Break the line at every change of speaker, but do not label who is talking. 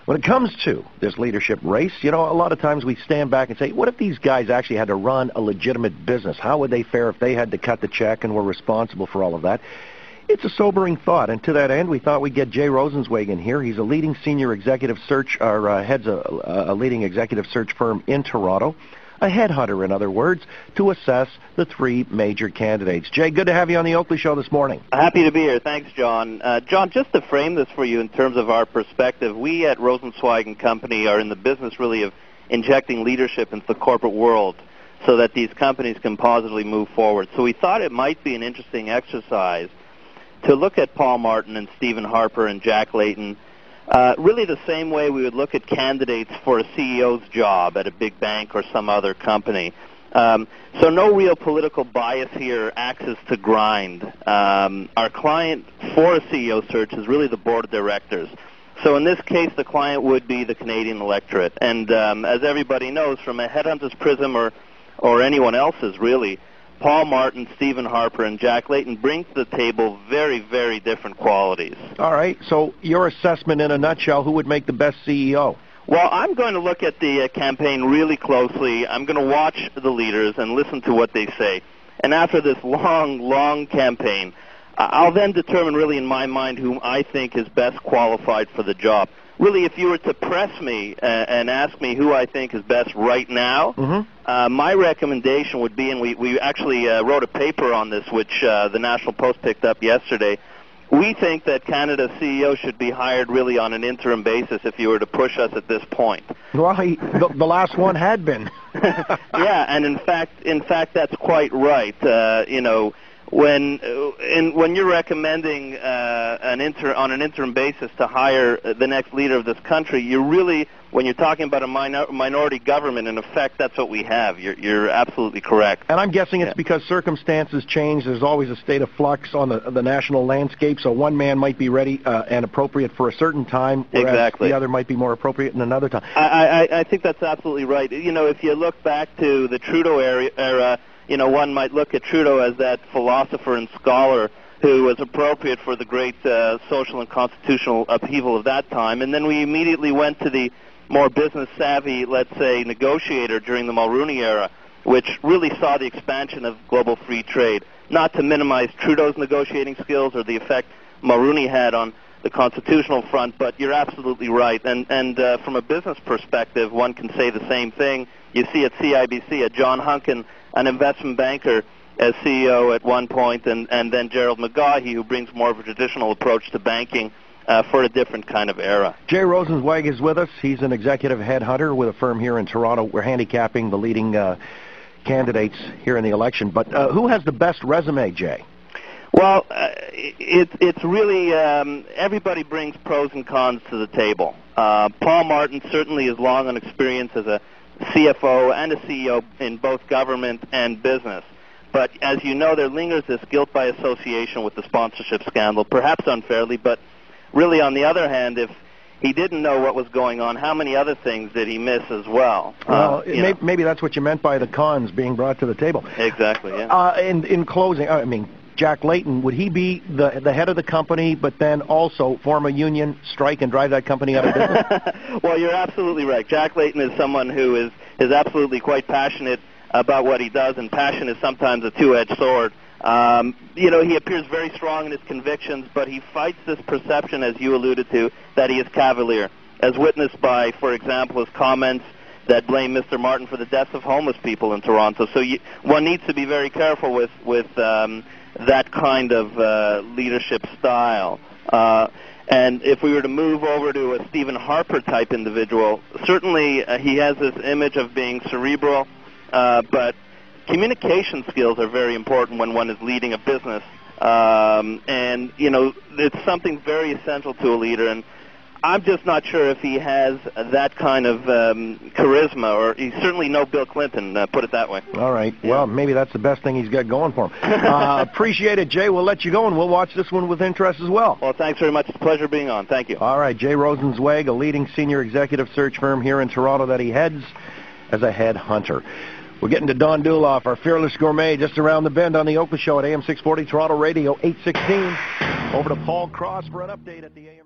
When it comes to this leadership race, a lot of times we stand back and say, what if these guys actually had to run a legitimate business? How would they fare if they had to cut the check and were responsible for all of that? It's a sobering thought, and to that end, we thought we'd get Jay Rosenzweig in here. He's a leading senior executive search, or heads a leading executive search firm in Toronto, a headhunter, in other words, to assess the three major candidates. Jay, good to have you on the Oakley Show this morning.
Happy to be here. Thanks, John. John, just to frame this for you in terms of our perspective, we at Rosenzweig and Company are in the business really of injecting leadership into the corporate world so that these companies can positively move forward. So we thought it might be an interesting exercise to look at Paul Martin and Stephen Harper and Jack Layton, really the same way we would look at candidates for a CEO's job at a big bank or some other company. So no real political bias here, axes to grind. Our client for a CEO search is really the board of directors. So in this case, the client would be the Canadian electorate. And as everybody knows, from a headhunter's prism or anyone else's, really, Paul Martin, Stephen Harper, and Jack Layton bring to the table very, very different qualities.
All right. So your assessment in a nutshell, who would make the best CEO?
Well, I'm going to look at the campaign really closely. I'm going to watch the leaders and listen to what they say. And after this long, long campaign, I'll then determine really in my mind whom I think is best qualified for the job. Really, if you were to press me and ask me who I think is best right now, my recommendation would be, and we actually wrote a paper on this, which the National Post picked up yesterday. We think that Canada's CEO should be hired really on an interim basis if you were to push us at this point.
Well, the last one had been.
Yeah, and in fact, that's quite right. When you're recommending on an interim basis to hire the next leader of this country, you're really, when you're talking about a minority government, in effect, that's what we have. You're absolutely correct.
And I'm guessing it's because circumstances change. There's always a state of flux on the national landscape, so one man might be ready and appropriate for a certain time, whereas the other might be more appropriate in another time.
I think that's absolutely right. If you look back to the Trudeau era, one might look at Trudeau as that philosopher and scholar who was appropriate for the great social and constitutional upheaval of that time. And then we immediately went to the more business-savvy, let's say, negotiator during the Mulroney era, which really saw the expansion of global free trade. Not to minimize Trudeau's negotiating skills or the effect Mulroney had on the constitutional front, but you're absolutely right. And from a business perspective, one can say the same thing. You see at CIBC, at John Hunkin, an investment banker as CEO at one point, and then Gerald McGaughey, who brings more of a traditional approach to banking for a different kind of era.
Jay Rosenzweig is with us. He's an executive headhunter with a firm here in Toronto. We're handicapping the leading candidates here in the election. But who has the best resume, Jay?
Well, it's really everybody brings pros and cons to the table. Paul Martin certainly is long on experience as a CFO and a CEO in both government and business. But as you know, there lingers this guilt by association with the sponsorship scandal, perhaps unfairly, but really on the other hand, if he didn't know what was going on, how many other things did he miss as well?
Well, maybe that's what you meant by the cons being brought to the table.
Exactly, yeah.
In closing, Jack Layton, would he be the head of the company, but then also form a union, strike, and drive that company out of business?
Well, you're absolutely right. Jack Layton is someone who is absolutely quite passionate about what he does, and passion is sometimes a two-edged sword. He appears very strong in his convictions, but he fights this perception, as you alluded to, that he is cavalier, as witnessed by, for example, his comments that blame Mr. Martin for the deaths of homeless people in Toronto. So one needs to be very careful with that kind of leadership style. And if we were to move over to a Stephen Harper-type individual, certainly he has this image of being cerebral, but communication skills are very important when one is leading a business. And, it's something very essential to a leader. And I'm just not sure if he has that kind of charisma, or he's certainly no Bill Clinton, put it that way.
All right. Yeah. Well, maybe that's the best thing he's got going for him. Appreciate it, Jay. We'll let you go, and we'll watch this one with interest as well.
Well, thanks very much. It's a pleasure being on. Thank you.
All right. Jay Rosenzweig, a leading senior executive search firm here in Toronto that he heads as a headhunter. We're getting to Don Duloff, our fearless gourmet, just around the bend on the Oakley Show at AM 640, Toronto Radio 816. Over to Paul Cross for an update at the AM.